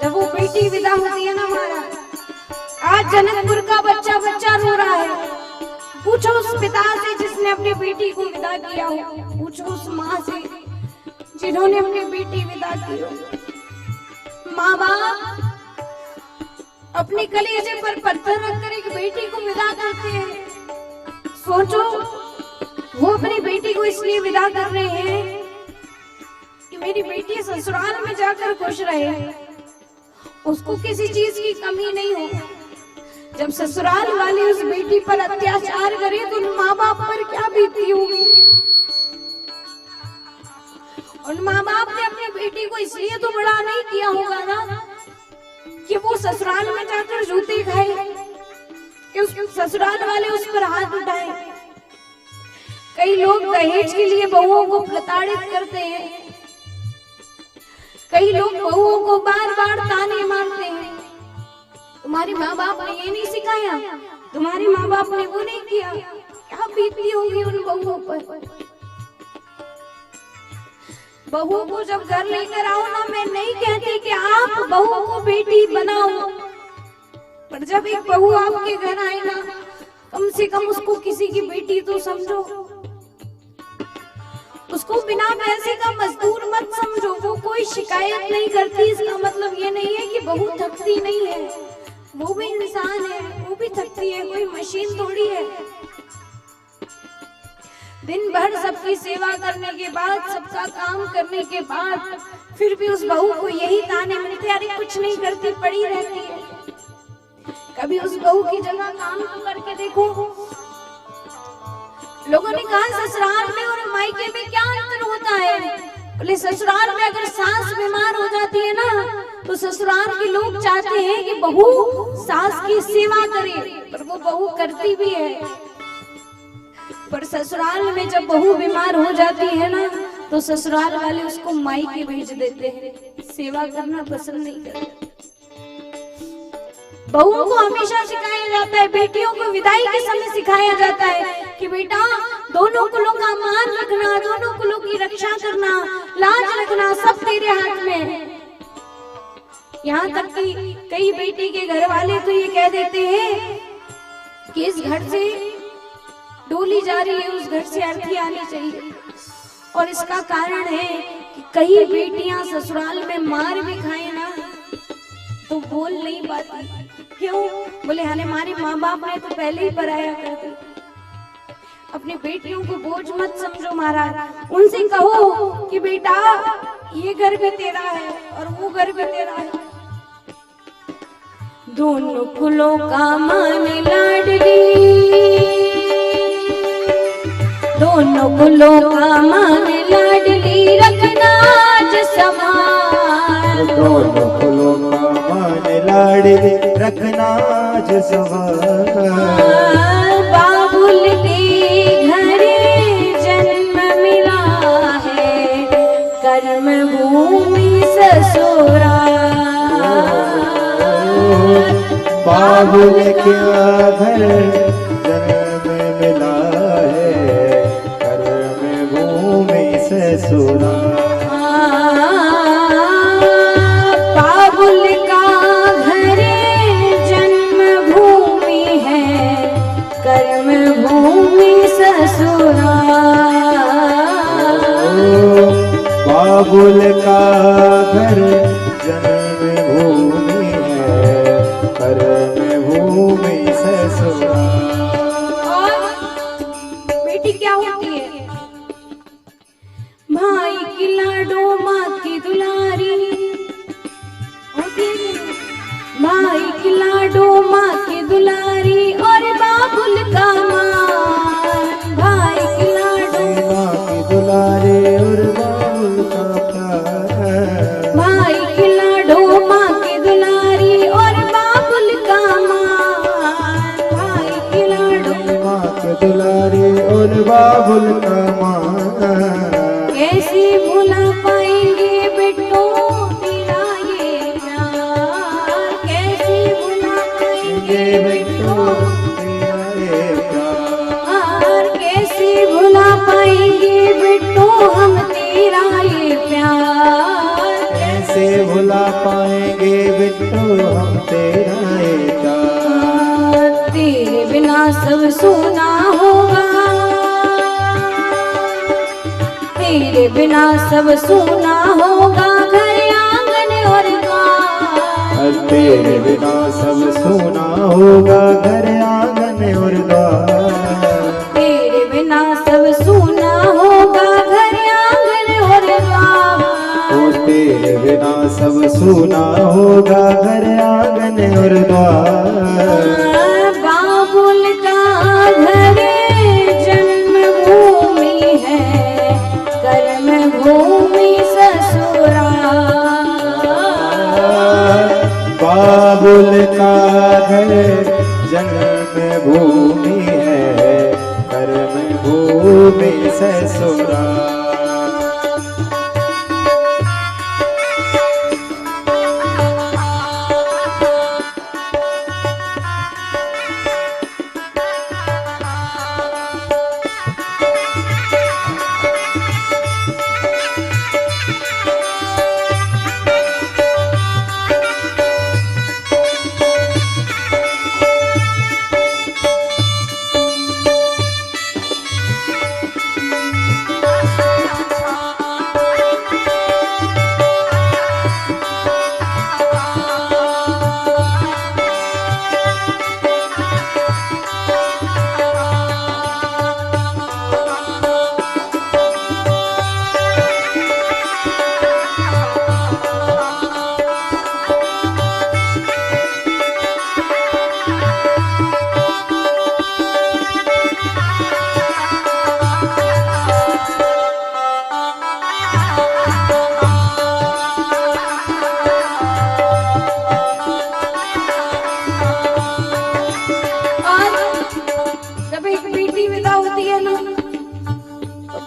जब वो बेटी विदा होती है ना हमारा, आज जनकपुर का बच्चा बच्चा रो रहा है। पूछो उस पिता से जिसने अपनी बेटी को विदा किया हो, पूछो उस माँ से जिन्होंने अपनी बेटी विदा की हो। माँ बाप अपने कलेजे पर पत्थर रखकर एक बेटी को विदा करते हैं। सोचो वो अपनी बेटी को इसलिए विदा कर रहे हैं कि मेरी बेटी ससुराल में जाकर खुश रहे, उसको किसी चीज की कमी नहीं हो। जब ससुराल वाले उस बेटी पर अत्याचार करें तो उन माँ बाप पर क्या बीती होगी। उन माँ बाप ने अपनी बेटी को इसलिए तो बड़ा नहीं किया होगा ना कि वो ससुराल में जाकर जूते खाए, कि उस ससुराल वाले उस पर हाथ उठाए। कई लोग दहेज के लिए बहुओं को प्रताड़ित करते हैं, कई लोग बहुओं को बार बार ताने मारते हैं। तुम्हारे माँ बाप ने ये नहीं सिखाया, तुम्हारे माँ बाप ने वो नहीं किया, क्या बीतती होगी उन बहुओं पर। बहू को जब घर लेकर आओ ना, मैं नहीं कहती कि आप बहू को बेटी बनाओ, पर जब एक बहू आपके घर आए ना, कम से कम उसको किसी की बेटी तो समझो। उसको बिना पैसे का मजदूर मत समझो। वो कोई शिकायत नहीं करती, इसका मतलब ये नहीं है कि बहू थकती नहीं है, वो भी इंसान है, वो भी थकती है, कोई मशीन थोड़ी है। दिन भर सबकी सेवा करने के बाद, सबका काम करने के बाद, फिर भी उस बहू को यही ताने मिलते, अरे कुछ नहीं करती, पड़ी रहती है। कभी उस बहू की जगह काम तो करके देखो। लोगों ने कहा ससुराल में और मायके में क्या अंतर होता है? बोले ससुराल में अगर सास बीमार हो जाती है ना, तो ससुराल के लोग चाहते हैं कि बहू सास की सेवा करे, पर वो बहू करती भी है। पर ससुराल में जब बहू बीमार हो जाती है ना, तो ससुराल वाले उसको मायके भेज देते हैं, सेवा करना पसंद नहीं करते। बहुओं को हमेशा सिखाया जाता है, बेटियों को विदाई के समय सिखाया जाता है कि बेटा दोनों कुलों का मान रखना, दोनों कुलों की रक्षा करना, लाज रखना सब तेरे हाथ में है। यहाँ तक कि कई बेटी के घर वाले तो ये कह देते हैं कि इस घर से डोली जा रही है, उस घर से अर्थी आनी चाहिए। और इसका कारण है कि कई बेटियां ससुराल में मार भी खाए ना, तो बोल नहीं पाती। क्यों? बोले हमारे माँ बाप ने तो पहले ही पराया कर दी। अपनी बेटियों को बोझ मत समझो महाराज, उनसे कहो कि बेटा ये घर भी तेरा है और वो घर भी तेरा है। दोनों कुलों का मान लाडली, दोनों कुलों का मान लाडली, रखना ज समान। दोनों कुलों का मान लाडली, रखना ज समान। बाबुल के घर जन्म मिला है, कर्म भूमि ससुराल। बाबुल के घर जन्म मिला है, कर्म भूमि ससुराल। बाबुल का घर जन्म भूमि है, कर्म भूमि ससुराल। बाबुल का घर जन्म भूमि है, कर्म भूमि ससुराल। और बेटी क्या होती है? भाई की लाडो माँ की दुलारी होती है। भाई की लाडो माँ की दुलारी और बाबुल का मान। भाई की लाडो माँ की दुलारी और बाबुल का प्यार। भाई की लाडो माँ की दुलारी और बाबुल का मान। भाई की लाडो माँ की दुलारी और बाबुल का मान। कैसे भुला पाएंगे बेटों तेरा ये प्यार। कैसे भुला पाएंगे बेटों तेरा ये प्यार। कैसे भुला पाएंगे बेटों हम तेरा ये प्यार। कैसे कैसे भुला पाएंगे बिट्टू हम तेरा ये प्यार। तेरे बिना सब सूना होगा, तेरे बिना सब सूना होगा, घर आंगन और द्वार। तेरे बिना सब सूना होगा, घर आंगन और द्वार। तेरे बिना सब सूना होगा, घर आंगन और द्वार। तेरे बिना सब सूना होगा, घर आंगन और द्वार। बाबुल का घर जन्मभूमि है, कर्म भूमि ससुराल। बाबुल का घर जन्म भूमि है, कर्म भूमि ससुराल।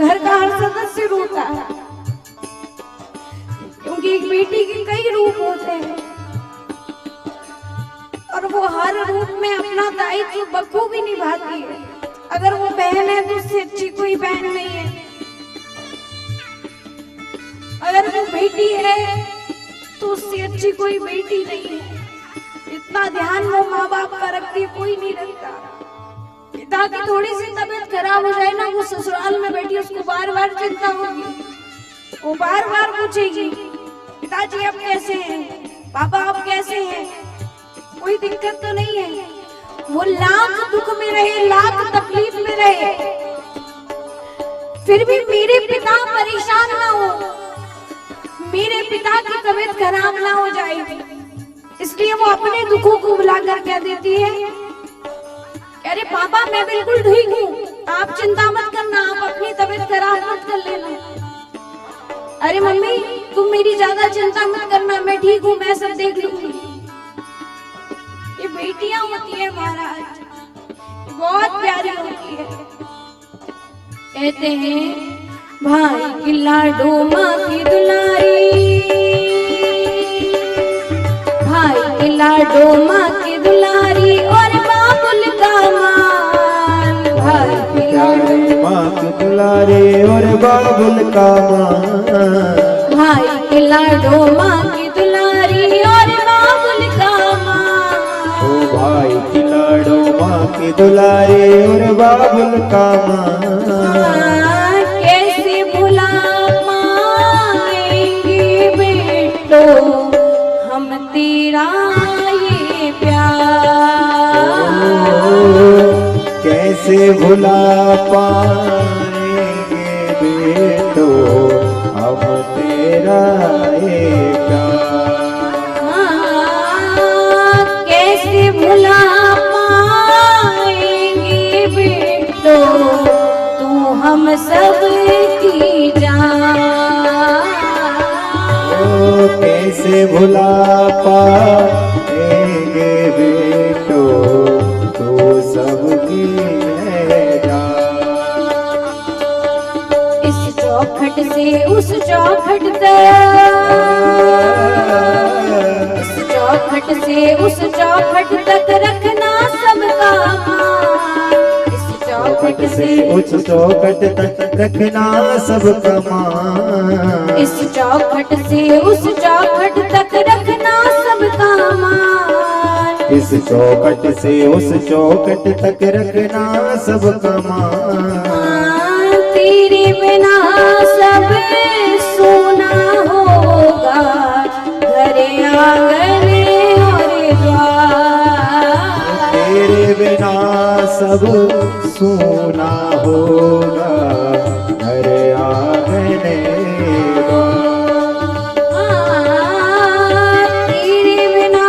घर का हर सदस्य रोता है, क्योंकि एक बेटी के कई रूप होते हैं और वो हर रूप में अपना दायित्व बखूबी निभाती है। अगर वो बहन है तो उससे अच्छी कोई बहन नहीं है, अगर वो बेटी है तो उससे अच्छी कोई बेटी नहीं है। इतना ध्यान वो माँ बाप का रखती है, कोई नहीं रखता। पिता की थोड़ी सी तबीयत खराब हो जाए ना, वो ससुराल में बैठी उसको बार बार चिंता होगी, वो बार बार पूछेगी पिताजी आप कैसे हैं, पापा आप कैसे हैं, कोई दिक्कत तो नहीं है। वो लाख दुख में रहे, लाख तकलीफ में रहे, फिर भी मेरे पिता परेशान ना हो, मेरे पिता की तबीयत खराब ना हो जाए, इसलिए वो अपने दुखों को बुलाकर कह देती है अरे पापा मैं बिल्कुल ठीक हूँ, आप चिंता मत करना, आप अपनी तबीयत खराब मत कर लेना। अरे मम्मी तुम मेरी ज्यादा चिंता मत करना, मैं ठीक हूँ, मैं सब देख लूंगी। ये बेटियां होती है महाराज, बहुत प्यारी होती है। कहते हैं भाई की लाडो माँ की दुलारी, भाई की लाडो माँ की दुलारी और बाबुल का मान। भाई की लाडो माँ की दुलारी और बाबुल का मान। भाई की लाडो माँ की दुलारी और बाबुल का मान। ओ भाई की लाडो माँ की दुलारी और बाबुल का मान। कैसे भुला पाएंगे बेटो हम तेरा ये प्यार। कैसे भुला पाएंगे बेटो हम तेरा ये प्यार। कैसे भुला पाएंगे बेटो तू हम सब की जान। कैसे भुला पाएंगे बेटो तो सबकी है जान। इस चौखट से उस चौखट तक, इस चौखट से उस चौखट तक रखना सबका मान। इस चौखट से उस चौखट तक रखना सबका मान। इस चौखट से उस चौखट तक रखना सबका मान। इस चौखट से उस चौखट तक रखना सबका मान। तेरे बिना सब सोना होगा, घर आंगन और द्वार। तेरे बिना सब सोना होगा, घर आंगन द्वार। तेरे बिना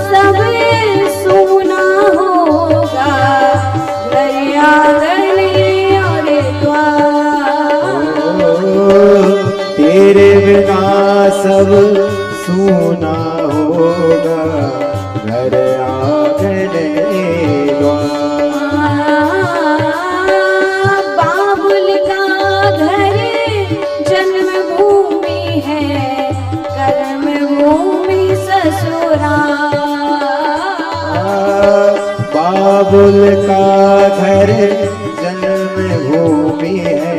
सब सोना होगा, घर आंगन और द्वार। तेरे बिना सब सोना होगा, घर आंगन द्वार। बाबुल का घर जन्मभूमि है, कर्मभूमि ससुराल। बाबुल का घर जन्मभूमि है,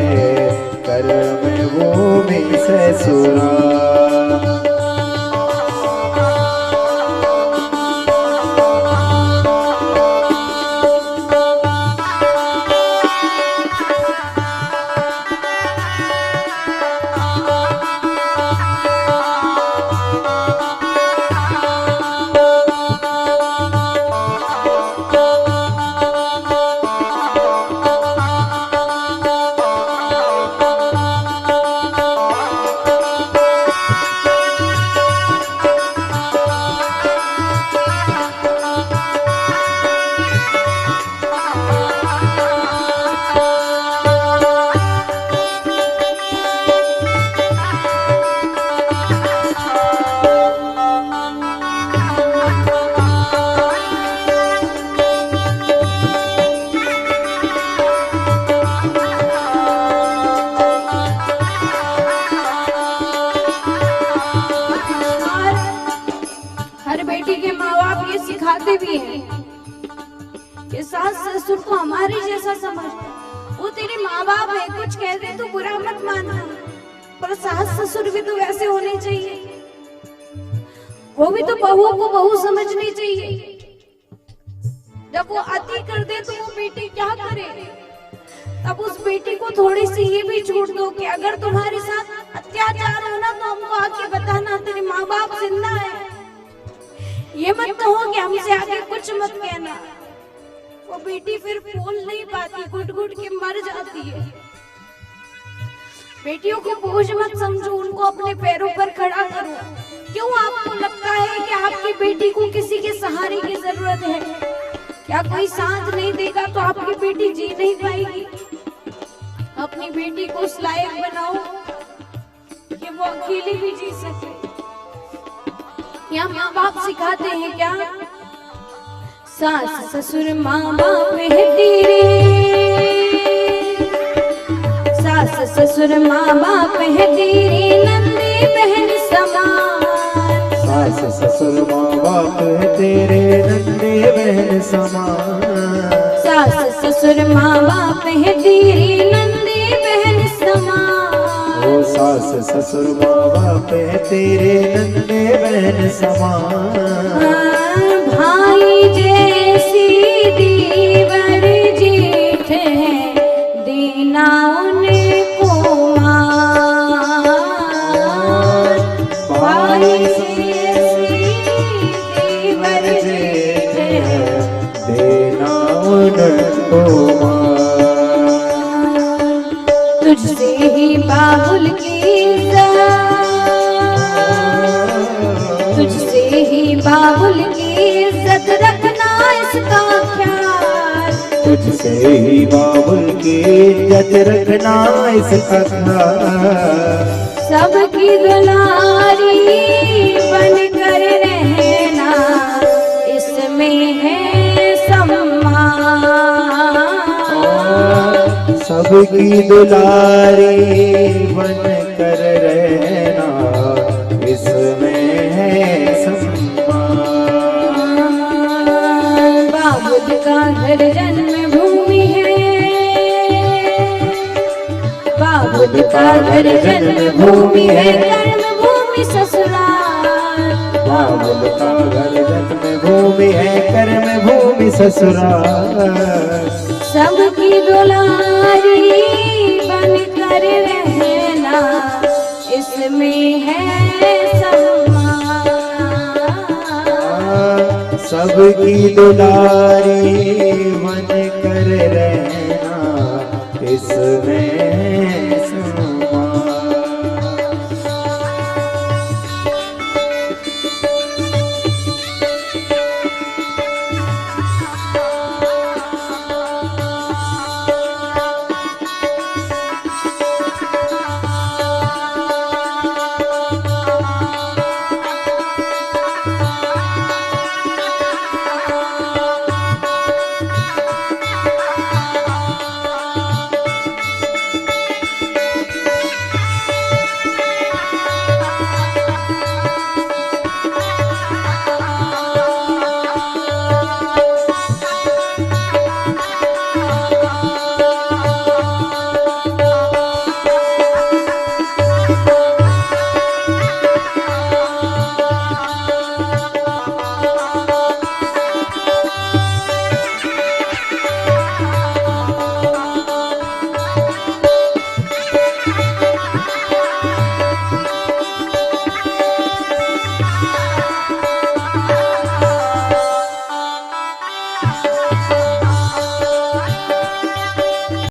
कर्मभूमि ससुराल। सिखाते भी हैं कि सास ससुर को हमारे जैसा समझ, वो तेरे माँ बाप है, कुछ कह दे तो बुरा मत मानना, पर सास ससुर भी तो वैसे होने चाहिए, वो भी तो बहुओं को बहू समझनी चाहिए। जब वो अति कर दे तो वो बेटी क्या करे, तब उस बेटी को थोड़ी सी ये भी छूट दो कि अगर तुम्हारे साथ अत्याचार होना तो हमको आके बताना, तेरे माँ बाप जिंदा है, ये मत कहो कि हमसे आगे कुछ मत कहना। वो बेटी फिर बोल नहीं पाती, घुट घुट के मर जाती है। बेटियों को बोझ मत समझो, उनको अपने पैरों पर खड़ा करो। क्यों आपको लगता है कि आपकी बेटी को किसी के सहारे की जरूरत है? क्या कोई साथ नहीं देगा तो आपकी बेटी जी नहीं पाएगी? अपनी बेटी को उस लायक बनाओ कि वो अकेली भी जी सके। या माँ बाप सिखाते हैं क्या? सास ससुर माँ बाप है तेरे, सास ससुर माँ बाप है तेरे, नंदी बहन समान। सास ससुर माँ बाप है तेरे, नंदी बहन समान। सास ससुर माँ बाप है तेरे, नंदी बहन समान। ओ सास ससुर माँ बाप है तेरे, नंदे बहन समान। भाई जैसी दीवर जेठ है, देना उनको मान। भाई जैसी दीवर जेठ है, देना उनको मान। तुझसे ही बाबुल की तुझसे ही बाबुल की इज्जत रखना इसका ख्याल। तुझसे ही बाबुल की इज्जत रखना इसका ख्याल। सबकी दुलारी बन कर रहना, इसमें है सम्मान। सबकी दुलारी बन कर रहना, इसमें है सम्मान। बाबुल का घर जन्मभूमि है, बाबुल सबका घर जन्म भूमि है, कर्म भूमि ससुराल। बाबुल का घर जन्म भूमि है, कर्म भूमि ससुराल। सबकी दुलारी बन कर रहना, इसमें है सम्मान। सबकी दुलारी बन कर रहना, इसमें